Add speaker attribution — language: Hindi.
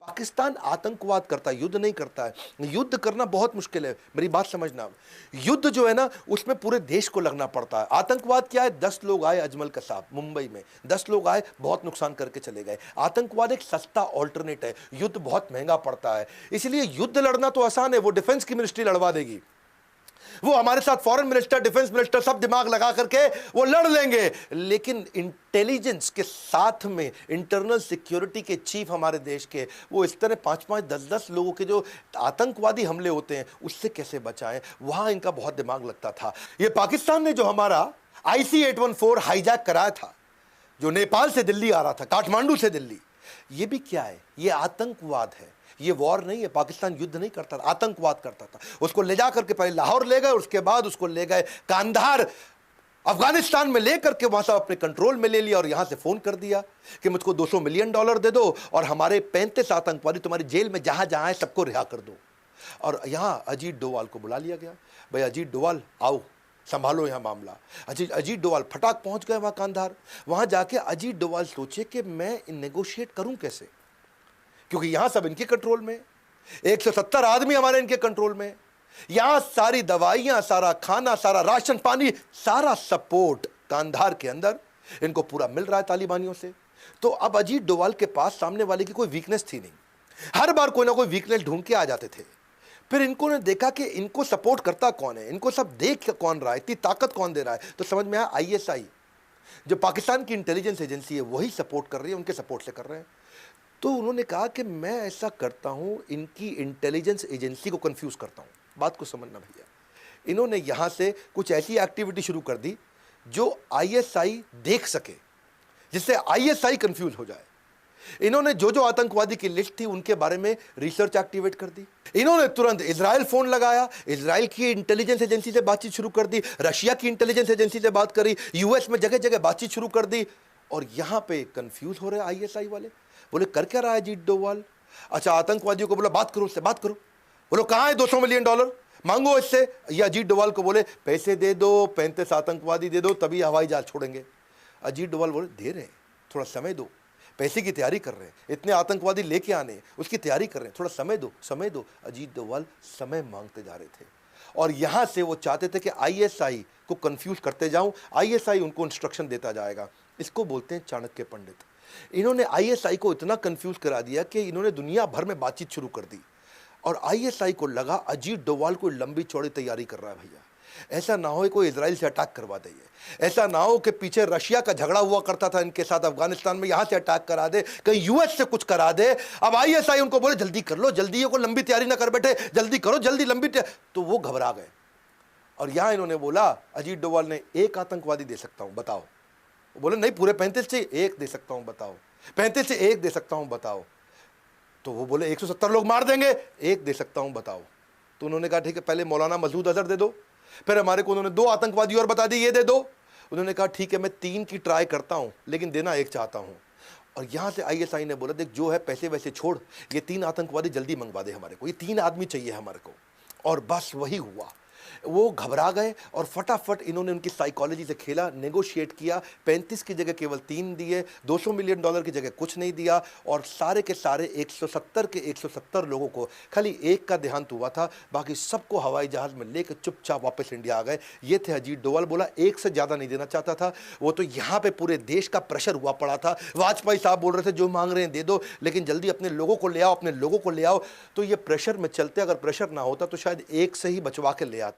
Speaker 1: पाकिस्तान आतंकवाद करता है, युद्ध नहीं करता है। युद्ध करना बहुत मुश्किल है, मेरी बात समझना। युद्ध जो है ना, उसमें पूरे देश को लगना पड़ता है। आतंकवाद क्या है? 10 लोग आए अजमल कसाब मुंबई में, 10 लोग आए, बहुत नुकसान करके चले गए। आतंकवाद एक सस्ता ऑल्टरनेट है, युद्ध बहुत महंगा पड़ता है। इसलिए युद्ध लड़ना तो आसान है, वो डिफेंस की मिनिस्ट्री लड़वा देगी, वो हमारे साथ फॉरेन मिनिस्टर, डिफेंस मिनिस्टर सब दिमाग लगा करके वो लड़ लेंगे। लेकिन इंटेलिजेंस के साथ में इंटरनल सिक्योरिटी के चीफ हमारे देश के, वो इस तरह 5-5, 10-10 लोगों के जो आतंकवादी हमले होते हैं उससे कैसे बचाएं, वहां इनका बहुत दिमाग लगता था। ये पाकिस्तान ने जो हमारा IC-814 हाईजैक कराया था, जो नेपाल से दिल्ली आ रहा था, काठमांडू से दिल्ली, ये भी क्या है? ये आतंकवाद है। ये वॉर नहीं है, पाकिस्तान युद्ध नहीं करता था, आतंकवाद करता था। उसको ले जाकर के पहले लाहौर ले गए, उसके बाद उसको ले गए कांधार अफगानिस्तान में लेकर के वहां से अपने कंट्रोल में ले लिया और यहां से फोन कर दिया कि मुझको $200 मिलियन दे दो और हमारे 35 आतंकवादी तुम्हारी जेल में जहां जहां है सबको रिहा कर दो। और यहां अजीत डोवाल को बुला लिया गया, भाई अजीत डोवाल आओ, संभालो यहां मामला। अजीत डोवाल फटाक पहुंच गए वहां कांधार। वहां जाके अजीत डोवाल सोचे कि मैं नेगोशिएट करूं कैसे, क्योंकि यहां सब इनके कंट्रोल में, 170 आदमी हमारे इनके कंट्रोल में, यहां सारी दवाइयां, सारा खाना, सारा राशन पानी, सारा सपोर्ट कांधार के अंदर इनको पूरा मिल रहा है तालिबानियों से। तो अब अजीत डोवाल के पास सामने वाले की कोई वीकनेस थी नहीं, हर बार कोई ना कोई वीकनेस ढूंढ के आ जाते थे। फिर इनको ने देखा कि इनको सपोर्ट करता कौन है, इनको सब देख कौन रहा है, इतनी ताकत कौन दे रहा है, तो समझ में आया ISI जो पाकिस्तान की इंटेलिजेंस एजेंसी है वही सपोर्ट कर रही है, उनके सपोर्ट से कर रहे हैं। तो उन्होंने कहा कि मैं ऐसा करता हूं, इनकी इंटेलिजेंस एजेंसी को कंफ्यूज करता हूं। बात को समझना भैया, इन्होंने यहां से कुछ ऐसी एक्टिविटी शुरू कर दी जो ISI देख सके, जिससे ISI कंफ्यूज हो जाए। इन्होंने जो जो आतंकवादी की लिस्ट थी उनके बारे में रिसर्च एक्टिवेट कर दी। इन्होंने तुरंत इजराइल फोन लगाया, इजराइल की इंटेलिजेंस एजेंसी से बातचीत शुरू कर दी, रशिया की इंटेलिजेंस एजेंसी से बात करी, US में जगह जगह बातचीत शुरू कर दी। और यहां पे कंफ्यूज हो रहे ISI वाले, बोले कर क्या रहा है अजीत डोवाल? अच्छा, आतंकवादियों को बोला बात करो, उससे बात करो। बोलो कहां है $200 मिलियन मांगो इससे। ये अजीत डोवाल को बोले पैसे दे दो, 35 आतंकवादी दे दो, तभी हवाई जहाज छोड़ेंगे। अजीत डोवाल बोले दे रहे हैं, थोड़ा समय दो, पैसे की तैयारी कर रहे हैं, इतने आतंकवादी लेके आने, उसकी तैयारी कर रहे हैं, थोड़ा समय दो, समय दो। अजीत डोवाल समय मांगते जा रहे थे और यहां से वो चाहते थे कि ISI को कंफ्यूज करते जाऊं, ISI उनको इंस्ट्रक्शन देता जाएगा। इसको बोलते हैं चाणक्य पंडित। इन्होंने ISI को इतना कंफ्यूज करा दिया कि इन्होंने दुनिया भर में बातचीत शुरू कर दी और ISI को लगा अजीत डोवाल कोई लंबी चौड़ी तैयारी कर रहा है भैया, ऐसा ना हो कोई इजराइल से अटैक करवा दे, ऐसा ना हो कि पीछे रशिया का झगड़ा हुआ करता था इनके साथ अफगानिस्तान में, यहां से अटैक करा दे, कहीं US से कुछ करा दे। अब ISI उनको बोले जल्दी कर लो, जल्दी, को लंबी तैयारी ना कर बैठे, जल्दी करो, जल्दी लंबी तो वो घबरा गए। और यहां इन्होंने बोला, अजीत डोवाल ने, एक आतंकवादी दे सकता हूं, बताओ। वो बोले नहीं, पूरे 35 से एक दे सकता हूं, बताओ। 35 से एक दे सकता हूं, बताओ। तो वो बोले 170 लोग मार देंगे, एक दे सकता हूं, बताओ। तो उन्होंने कहा ठीक है, पहले मौलाना मसूद अजहर दे दो, फिर हमारे को उन्होंने 2 आतंकवादी और बता दी, ये दे दो। उन्होंने कहा ठीक है, मैं 3 की ट्राई करता हूं, लेकिन देना एक चाहता हूं। और यहां से ISI ने बोला देख, जो है पैसे वैसे छोड़, ये 3 आतंकवादी जल्दी मंगवा दे हमारे को, ये 3 आदमी चाहिए हमारे को। और बस वही हुआ, वो घबरा गए और फटाफट इन्होंने उनकी साइकोलॉजी से खेला, नेगोशिएट किया। 35 की जगह केवल 3 दिए, $200 मिलियन की जगह कुछ नहीं दिया, और सारे के सारे 170 के 170 लोगों को, खाली एक का देहांत हुआ था, बाकी सबको हवाई जहाज में लेकर चुपचाप वापस इंडिया आ गए। ये थे अजीत डोवाल। बोला एक से ज़्यादा नहीं देना चाहता था वो, तो यहाँ पे पूरे देश का प्रेशर हुआ पड़ा था। वाजपेयी साहब बोल रहे थे जो मांग रहे हैं दे दो, लेकिन जल्दी अपने लोगों को ले आओ, अपने लोगों को ले आओ। तो ये प्रेशर में चलते, अगर प्रेशर ना होता तो शायद एक से ही बचवा के ले आते।